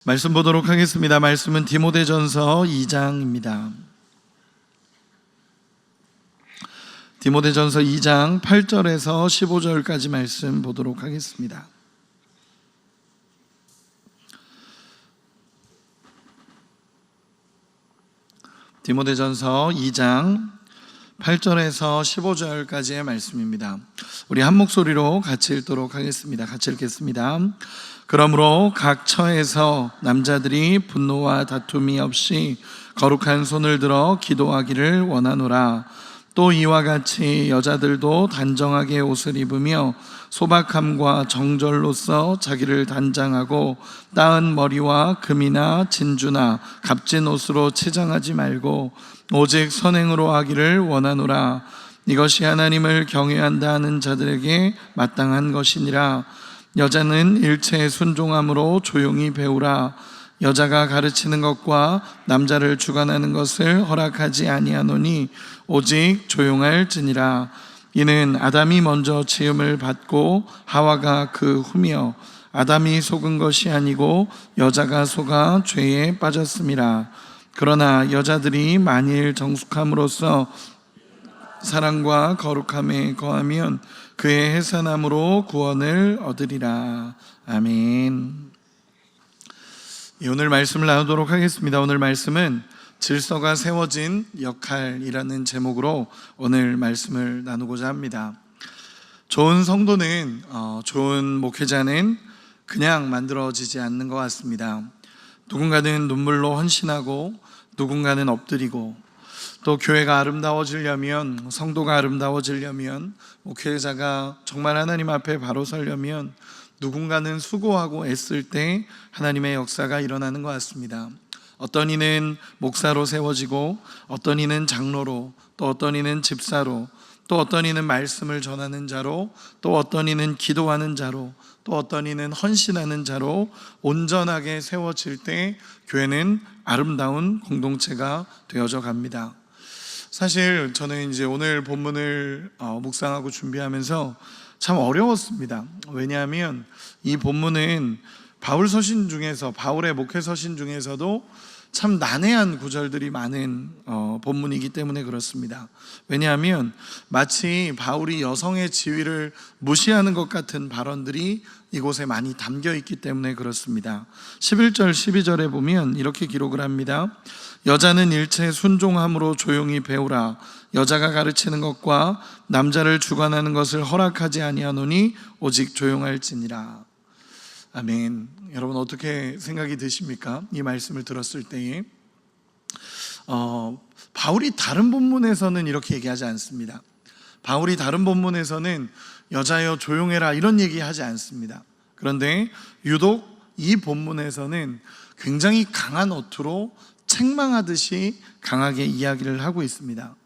말씀 보도록 하겠습니다. 말씀은 디모데전서 2장입니다. 디모데전서 2장 8절에서 15절까지 말씀 보도록 하겠습니다. 디모데전서 2장 8절에서 15절까지의 말씀입니다. 우리 한 목소리로 같이 읽도록 하겠습니다. 같이 읽겠습니다. 그러므로 각 처에서 남자들이 분노와 다툼이 없이 거룩한 손을 들어 기도하기를 원하노라. 또 이와 같이 여자들도 단정하게 옷을 입으며 소박함과 정절로서 자기를 단장하고 따은 머리와 금이나 진주나 값진 옷으로 치장하지 말고 오직 선행으로 하기를 원하노라. 이것이 하나님을 경외한다 하는 자들에게 마땅한 것이니라. 여자는 일체에 순종함으로 조용히 배우라. 여자가 가르치는 것과 남자를 주관하는 것을 허락하지 아니하노니 오직 조용할지니라. 이는 아담이 먼저 지음을 받고 하와가 그 후며 아담이 속은 것이 아니고 여자가 속아 죄에 빠졌음이라. 그러나 여자들이 만일 정숙함으로써 사랑과 거룩함에 거하면 그의 해산함으로 구원을 얻으리라. 아멘. 오늘 말씀을 나누도록 하겠습니다. 오늘 말씀은 질서가 세워진 역할이라는 제목으로 오늘 말씀을 나누고자 합니다. 좋은 성도는, 좋은 목회자는 그냥 만들어지지 않는 것 같습니다. 누군가는 눈물로 헌신하고 누군가는 엎드리고, 또 교회가 아름다워지려면, 성도가 아름다워지려면, 목회자가 정말 하나님 앞에 바로 서려면 누군가는 수고하고 애쓸 때 하나님의 역사가 일어나는 것 같습니다. 어떤 이는 목사로 세워지고, 어떤 이는 장로로, 또 어떤 이는 집사로, 또 어떤 이는 말씀을 전하는 자로, 또 어떤 이는 기도하는 자로, 또 어떤 이는 헌신하는 자로 온전하게 세워질 때 교회는 아름다운 공동체가 되어져 갑니다. 사실 저는 이제 오늘 본문을 묵상하고 준비하면서 참 어려웠습니다. 왜냐하면 이 본문은 바울 서신 중에서, 바울의 목회 서신 중에서도 참 난해한 구절들이 많은 본문이기 때문에 그렇습니다. 왜냐하면 마치 바울이 여성의 지위를 무시하는 것 같은 발언들이 이곳에 많이 담겨 있기 때문에 그렇습니다. 11절 12절에 보면 이렇게 기록을 합니다. 여자는 일체에 순종함으로 조용히 배우라. 여자가 가르치는 것과 남자를 주관하는 것을 허락하지 아니하노니 오직 조용할지니라. 아멘. 여러분 어떻게 생각이 드십니까? 이 말씀을 들었을 때에 바울이 다른 본문에서는 이렇게 얘기하지 않습니다. 바울이 다른 본문에서는 여자여 조용해라 이런 얘기하지 않습니다. 그런데 유독 이 본문에서는 굉장히 강한 어투로 책망하듯이 강하게 이야기를 하고 있습니다.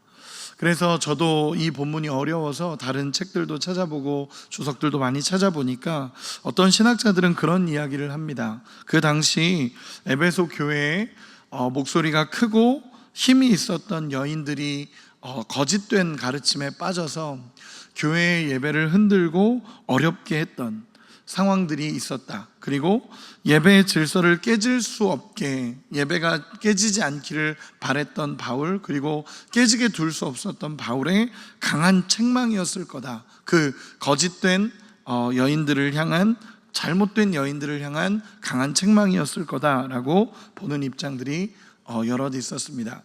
그래서 저도 이 본문이 어려워서 다른 책들도 찾아보고 주석들도 많이 찾아보니까 어떤 신학자들은 그런 이야기를 합니다. 그 당시 에베소 교회에 목소리가 크고 힘이 있었던 여인들이 거짓된 가르침에 빠져서 교회의 예배를 흔들고 어렵게 했던 상황들이 있었다. 그리고 예배의 질서를 깨질 수 없게, 예배가 깨지지 않기를 바랬던 바울, 그리고 깨지게 둘 수 없었던 바울의 강한 책망이었을 거다. 그 거짓된 여인들을 향한, 잘못된 여인들을 향한 강한 책망이었을 거다라고 보는 입장들이 여럿 있었습니다.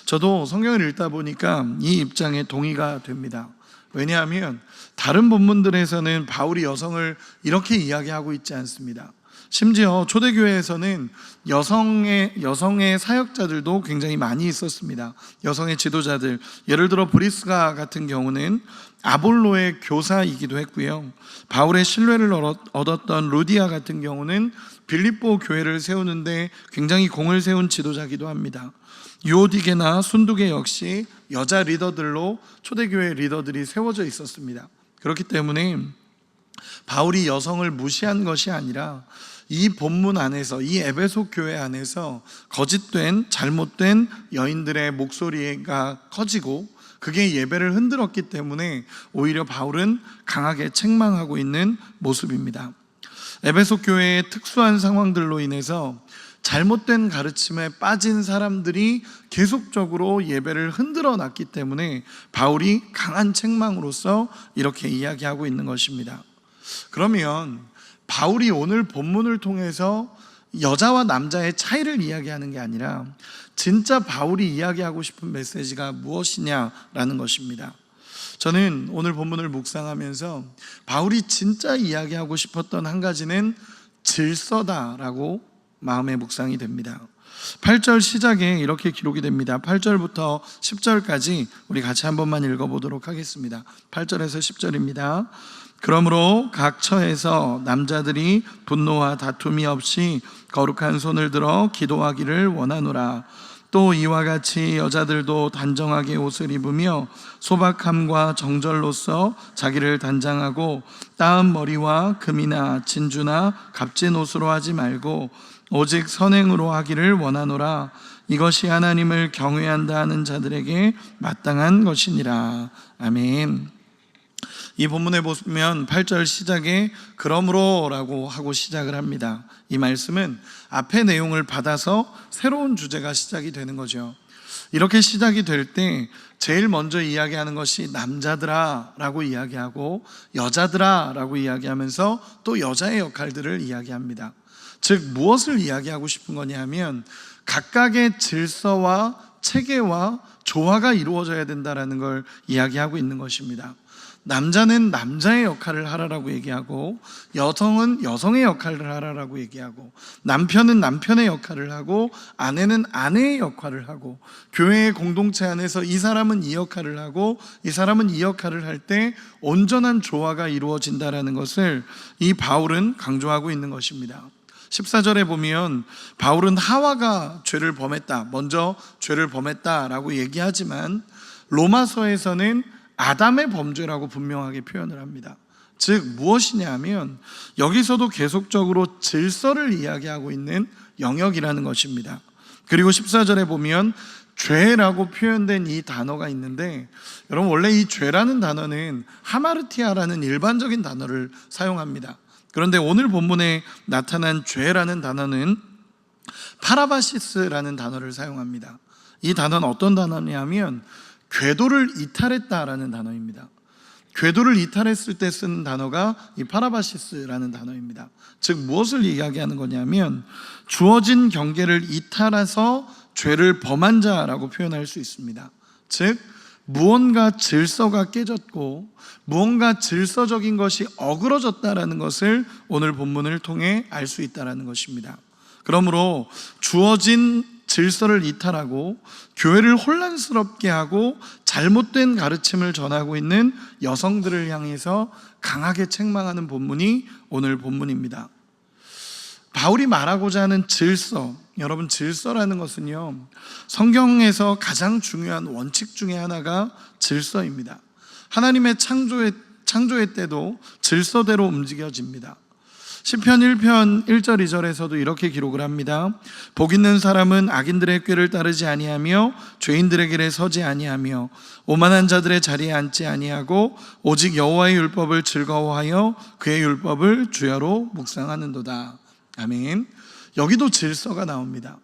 저도 성경을 읽다 보니까 이 입장에 동의가 됩니다. 왜냐하면 다른 본문들에서는 바울이 여성을 이렇게 이야기하고 있지 않습니다. 심지어 초대교회에서는 여성의 사역자들도 굉장히 많이 있었습니다. 여성의 지도자들, 예를 들어 브리스가 같은 경우는 아볼로의 교사이기도 했고요. 바울의 신뢰를 얻었던 루디아 같은 경우는 빌립보 교회를 세우는데 굉장히 공을 세운 지도자이기도 합니다. 유오디게나 순두게 역시 여자 리더들로 초대교회 리더들이 세워져 있었습니다. 그렇기 때문에 바울이 여성을 무시한 것이 아니라 이 본문 안에서, 이 에베소 교회 안에서 거짓된, 잘못된 여인들의 목소리가 커지고 그게 예배를 흔들었기 때문에 오히려 바울은 강하게 책망하고 있는 모습입니다. 에베소 교회의 특수한 상황들로 인해서 잘못된 가르침에 빠진 사람들이 계속적으로 예배를 흔들어 놨기 때문에 바울이 강한 책망으로서 이렇게 이야기하고 있는 것입니다. 그러면 바울이 오늘 본문을 통해서 여자와 남자의 차이를 이야기하는 게 아니라 진짜 바울이 이야기하고 싶은 메시지가 무엇이냐라는 것입니다. 저는 오늘 본문을 묵상하면서 바울이 진짜 이야기하고 싶었던 한 가지는 질서다라고 마음의 묵상이 됩니다. 8절 시작에 이렇게 기록이 됩니다. 8절부터 10절까지 우리 같이 한 번만 읽어보도록 하겠습니다. 8절에서 10절입니다. 그러므로 각 처에서 남자들이 분노와 다툼이 없이 거룩한 손을 들어 기도하기를 원하노라. 또 이와 같이 여자들도 단정하게 옷을 입으며 소박함과 정절로서 자기를 단장하고 따은 머리와 금이나 진주나 값진 옷으로 하지 말고 오직 선행으로 하기를 원하노라. 이것이 하나님을 경외한다 하는 자들에게 마땅한 것이니라. 아멘. 이 본문에 보면 8절 시작에 그러므로 라고 하고 시작을 합니다. 이 말씀은 앞의 내용을 받아서 새로운 주제가 시작이 되는 거죠. 이렇게 시작이 될 때 제일 먼저 이야기하는 것이 남자들아 라고 이야기하고 여자들아 라고 이야기하면서 또 여자의 역할들을 이야기합니다. 즉 무엇을 이야기하고 싶은 거냐 하면 각각의 질서와 체계와 조화가 이루어져야 된다는 걸 이야기하고 있는 것입니다. 남자는 남자의 역할을 하라라고 얘기하고 여성은 여성의 역할을 하라라고 얘기하고 남편은 남편의 역할을 하고 아내는 아내의 역할을 하고 교회의 공동체 안에서 이 사람은 이 역할을 하고 이 사람은 이 역할을 할 때 온전한 조화가 이루어진다는 것을 이 바울은 강조하고 있는 것입니다. 14절에 보면 바울은 하와가 죄를 범했다, 먼저 죄를 범했다라고 얘기하지만 로마서에서는 아담의 범죄라고 분명하게 표현을 합니다. 즉 무엇이냐 하면 여기서도 계속적으로 질서를 이야기하고 있는 영역이라는 것입니다. 그리고 14절에 보면 죄라고 표현된 이 단어가 있는데, 여러분 원래 이 죄라는 단어는 하마르티아라는 일반적인 단어를 사용합니다. 그런데 오늘 본문에 나타난 죄라는 단어는 파라바시스라는 단어를 사용합니다. 이 단어는 어떤 단어냐면 궤도를 이탈했다라는 단어입니다. 궤도를 이탈했을 때 쓰는 단어가 이 파라바시스라는 단어입니다. 즉 무엇을 이야기하는 거냐면 주어진 경계를 이탈해서 죄를 범한 자라고 표현할 수 있습니다. 즉 무언가 질서가 깨졌고 무언가 질서적인 것이 어그러졌다라는 것을 오늘 본문을 통해 알 수 있다라는 것입니다. 그러므로 주어진 질서를 이탈하고 교회를 혼란스럽게 하고 잘못된 가르침을 전하고 있는 여성들을 향해서 강하게 책망하는 본문이 오늘 본문입니다. 바울이 말하고자 하는 질서, 여러분 질서라는 것은요 성경에서 가장 중요한 원칙 중에 하나가 질서입니다. 하나님의 창조의 때도 질서대로 움직여집니다. 시편 1편 1절 2절에서도 이렇게 기록을 합니다. 복 있는 사람은 악인들의 꾀를 따르지 아니하며 죄인들의 길에 서지 아니하며 오만한 자들의 자리에 앉지 아니하고 오직 여호와의 율법을 즐거워하여 그의 율법을 주야로 묵상하는도다. 아멘. 여기도 질서가 나옵니다.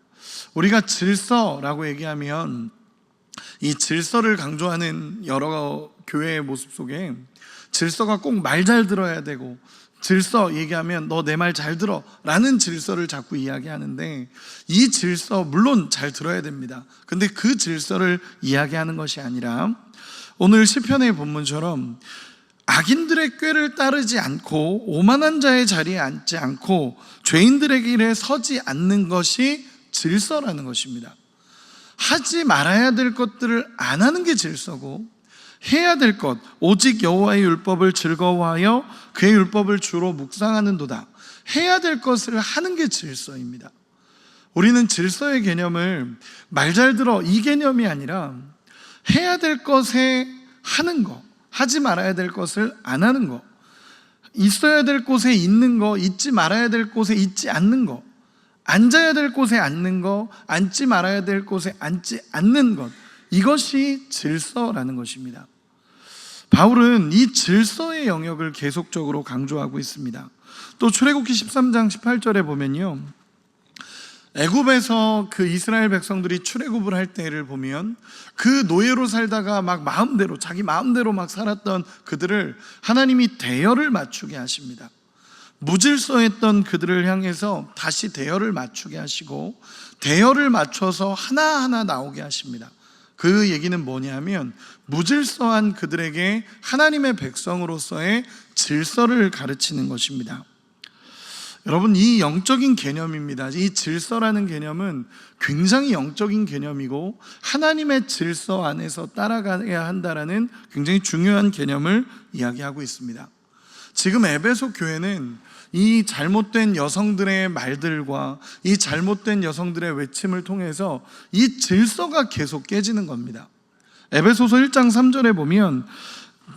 우리가 질서라고 얘기하면 이 질서를 강조하는 여러 교회의 모습 속에 질서가 꼭 말 잘 들어야 되고, 질서 얘기하면 너 내 말 잘 들어 라는 질서를 자꾸 이야기하는데, 이 질서 물론 잘 들어야 됩니다. 근데 그 질서를 이야기하는 것이 아니라 오늘 시편의 본문처럼 악인들의 꾀를 따르지 않고 오만한 자의 자리에 앉지 않고 죄인들의 길에 서지 않는 것이 질서라는 것입니다. 하지 말아야 될 것들을 안 하는 게 질서고, 해야 될 것 오직 여호와의 율법을 즐거워하여 그의 율법을 주로 묵상하는도다. 해야 될 것을 하는 게 질서입니다. 우리는 질서의 개념을 말 잘 들어 이 개념이 아니라 해야 될 것에 하는 거, 하지 말아야 될 것을 안 하는 거, 있어야 될 곳에 있는 거, 있지 말아야 될 곳에 있지 않는 거, 앉아야 될 곳에 앉는 거, 앉지 말아야 될 곳에 앉지 않는 것, 이것이 질서라는 것입니다. 바울은 이 질서의 영역을 계속적으로 강조하고 있습니다. 또 출애굽기 13장 18절에 보면요, 애굽에서 그 이스라엘 백성들이 출애굽을 할 때를 보면 그 노예로 살다가 막 자기 마음대로 막 살았던 그들을 하나님이 대열을 맞추게 하십니다. 무질서했던 그들을 향해서 다시 대열을 맞추게 하시고 대열을 맞춰서 하나하나 나오게 하십니다. 그 얘기는 뭐냐면 무질서한 그들에게 하나님의 백성으로서의 질서를 가르치는 것입니다. 여러분, 이 영적인 개념입니다. 이 질서라는 개념은 굉장히 영적인 개념이고 하나님의 질서 안에서 따라가야 한다라는 굉장히 중요한 개념을 이야기하고 있습니다. 지금 에베소 교회는 이 잘못된 여성들의 말들과 이 잘못된 여성들의 외침을 통해서 이 질서가 계속 깨지는 겁니다. 에베소서 1장 3절에 보면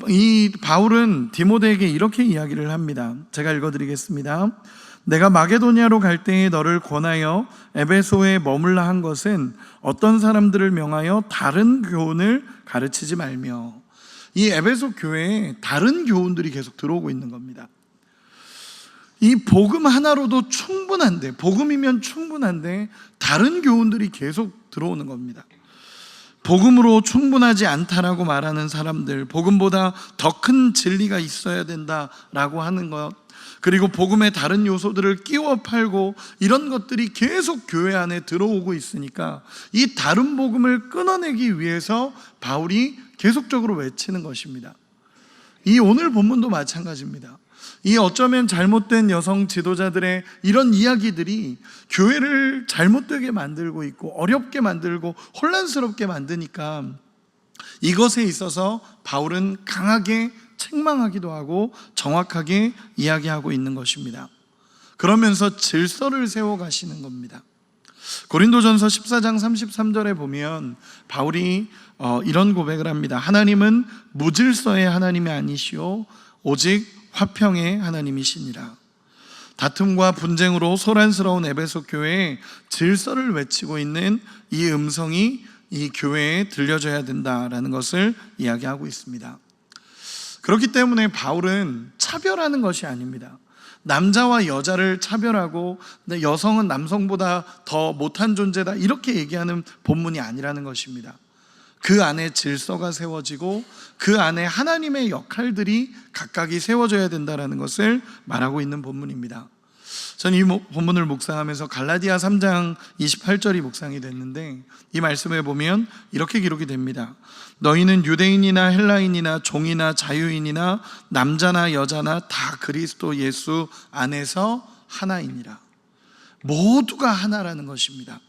이 바울은 디모데에게 이렇게 이야기를 합니다. 제가 읽어드리겠습니다. 내가 마게도냐로 갈 때에 너를 권하여 에베소에 머물라 한 것은 어떤 사람들을 명하여 다른 교훈을 가르치지 말며. 이 에베소 교회에 다른 교훈들이 계속 들어오고 있는 겁니다. 이 복음 하나로도 충분한데, 복음이면 충분한데 다른 교훈들이 계속 들어오는 겁니다. 복음으로 충분하지 않다라고 말하는 사람들, 복음보다 더 큰 진리가 있어야 된다라고 하는 것, 그리고 복음의 다른 요소들을 끼워 팔고 이런 것들이 계속 교회 안에 들어오고 있으니까 이 다른 복음을 끊어내기 위해서 바울이 계속적으로 외치는 것입니다. 이 오늘 본문도 마찬가지입니다. 이 어쩌면 잘못된 여성 지도자들의 이런 이야기들이 교회를 잘못되게 만들고 있고 어렵게 만들고 혼란스럽게 만드니까 이것에 있어서 바울은 강하게 책망하기도 하고 정확하게 이야기하고 있는 것입니다. 그러면서 질서를 세워가시는 겁니다. 고린도전서 14장 33절에 보면 바울이 이런 고백을 합니다. 하나님은 무질서의 하나님이 아니시오 오직 화평의 하나님이시니라. 다툼과 분쟁으로 소란스러운 에베소 교회에 질서를 외치고 있는 이 음성이 이 교회에 들려져야 된다라는 것을 이야기하고 있습니다. 그렇기 때문에 바울은 차별하는 것이 아닙니다. 남자와 여자를 차별하고 여성은 남성보다 더 못한 존재다 이렇게 얘기하는 본문이 아니라는 것입니다. 그 안에 질서가 세워지고 그 안에 하나님의 역할들이 각각이 세워져야 된다는 것을 말하고 있는 본문입니다. 저는 이 본문을 묵상하면서 갈라디아 3장 28절이 묵상이 됐는데 이 말씀에 보면 이렇게 기록이 됩니다. 너희는 유대인이나 헬라인이나 종이나 자유인이나 남자나 여자나 다 그리스도 예수 안에서 하나이니라. 모두가 하나라는 것입니다.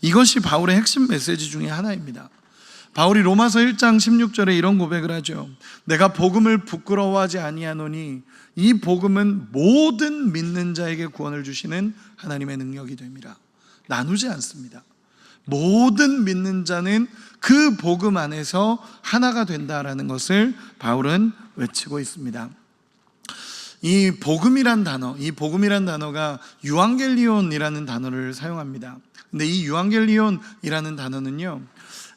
이것이 바울의 핵심 메시지 중에 하나입니다. 바울이 로마서 1장 16절에 이런 고백을 하죠. 내가 복음을 부끄러워하지 아니하노니 이 복음은 모든 믿는 자에게 구원을 주시는 하나님의 능력이 됨이라. 나누지 않습니다. 모든 믿는 자는 그 복음 안에서 하나가 된다라는 것을 바울은 외치고 있습니다. 이 복음이란 단어가 유앙겔리온이라는 단어를 사용합니다. 근데 이 유앙겔리온이라는 단어는요,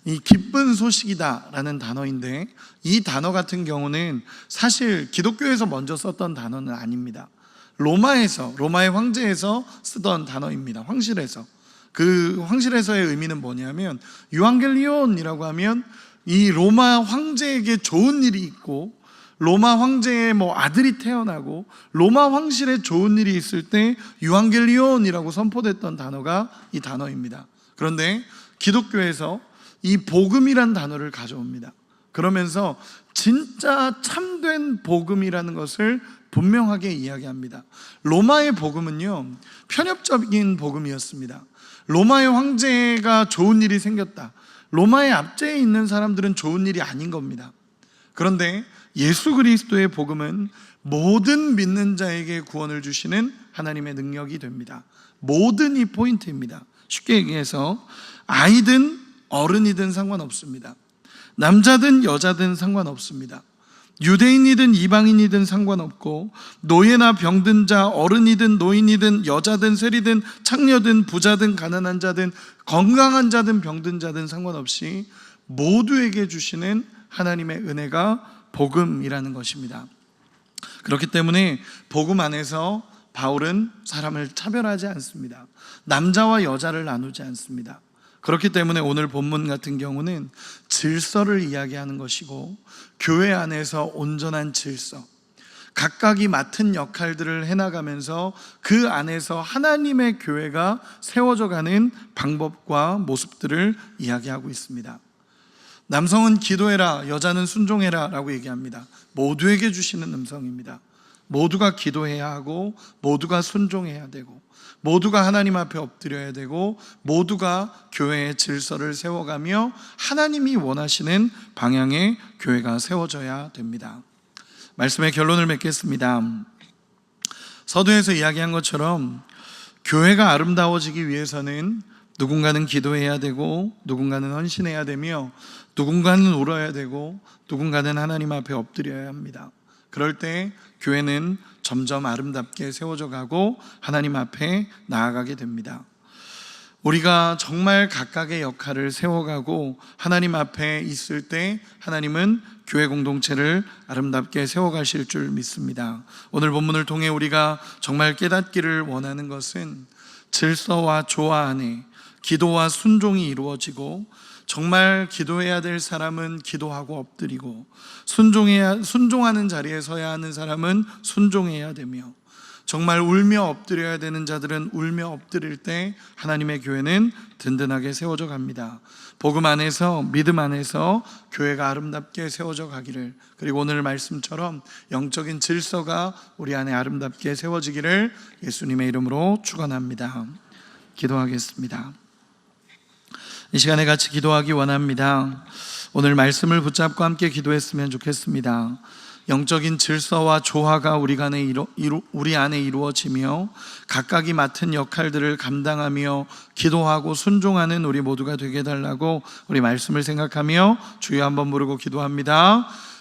이 기쁜 소식이다라는 단어인데 이 단어 같은 경우는 사실 기독교에서 먼저 썼던 단어는 아닙니다. 로마의 황제에서 쓰던 단어입니다. 황실에서. 그 황실에서의 의미는 뭐냐면 유앙겔리온이라고 하면 이 로마 황제에게 좋은 일이 있고 로마 황제의 아들이 태어나고 로마 황실에 좋은 일이 있을 때 유앙겔리온이라고 선포됐던 단어가 이 단어입니다. 그런데 기독교에서 이 복음이란 단어를 가져옵니다. 그러면서 진짜 참된 복음이라는 것을 분명하게 이야기합니다. 로마의 복음은요, 편협적인 복음이었습니다. 로마의 황제가 좋은 일이 생겼다. 로마의 압제에 있는 사람들은 좋은 일이 아닌 겁니다. 그런데 예수 그리스도의 복음은 모든 믿는 자에게 구원을 주시는 하나님의 능력이 됩니다. 모든이 포인트입니다. 쉽게 얘기해서 아이든 어른이든 상관없습니다. 남자든 여자든 상관없습니다. 유대인이든 이방인이든 상관없고 노예나 병든 자, 어른이든 노인이든 여자든 세리든 창녀든 부자든 가난한 자든 건강한 자든 병든 자든 상관없이 모두에게 주시는 하나님의 은혜가 복음이라는 것입니다. 그렇기 때문에 복음 안에서 바울은 사람을 차별하지 않습니다. 남자와 여자를 나누지 않습니다. 그렇기 때문에 오늘 본문 같은 경우는 질서를 이야기하는 것이고, 교회 안에서 온전한 질서, 각각이 맡은 역할들을 해나가면서 그 안에서 하나님의 교회가 세워져 가는 방법과 모습들을 이야기하고 있습니다. 남성은 기도해라, 여자는 순종해라 라고 얘기합니다. 모두에게 주시는 음성입니다. 모두가 기도해야 하고, 모두가 순종해야 되고, 모두가 하나님 앞에 엎드려야 되고, 모두가 교회의 질서를 세워가며 하나님이 원하시는 방향의 교회가 세워져야 됩니다. 말씀의 결론을 맺겠습니다. 서두에서 이야기한 것처럼 교회가 아름다워지기 위해서는 누군가는 기도해야 되고, 누군가는 헌신해야 되며, 누군가는 울어야 되고, 누군가는 하나님 앞에 엎드려야 합니다. 그럴 때 교회는 점점 아름답게 세워져 가고 하나님 앞에 나아가게 됩니다. 우리가 정말 각각의 역할을 세워가고 하나님 앞에 있을 때 하나님은 교회 공동체를 아름답게 세워가실 줄 믿습니다. 오늘 본문을 통해 우리가 정말 깨닫기를 원하는 것은 질서와 조화 안에 기도와 순종이 이루어지고, 정말 기도해야 될 사람은 기도하고 엎드리고, 순종하는 자리에 서야 하는 사람은 순종해야 되며, 정말 울며 엎드려야 되는 자들은 울며 엎드릴 때 하나님의 교회는 든든하게 세워져 갑니다. 복음 안에서, 믿음 안에서 교회가 아름답게 세워져 가기를, 그리고 오늘 말씀처럼 영적인 질서가 우리 안에 아름답게 세워지기를 예수님의 이름으로 축원합니다. 기도하겠습니다. 이 시간에 같이 기도하기 원합니다. 오늘 말씀을 붙잡고 함께 기도했으면 좋겠습니다. 영적인 질서와 조화가 우리 안에 이루어지며 각각이 맡은 역할들을 감당하며 기도하고 순종하는 우리 모두가 되게 해달라고 우리 말씀을 생각하며 주여 한번 부르고 기도합니다.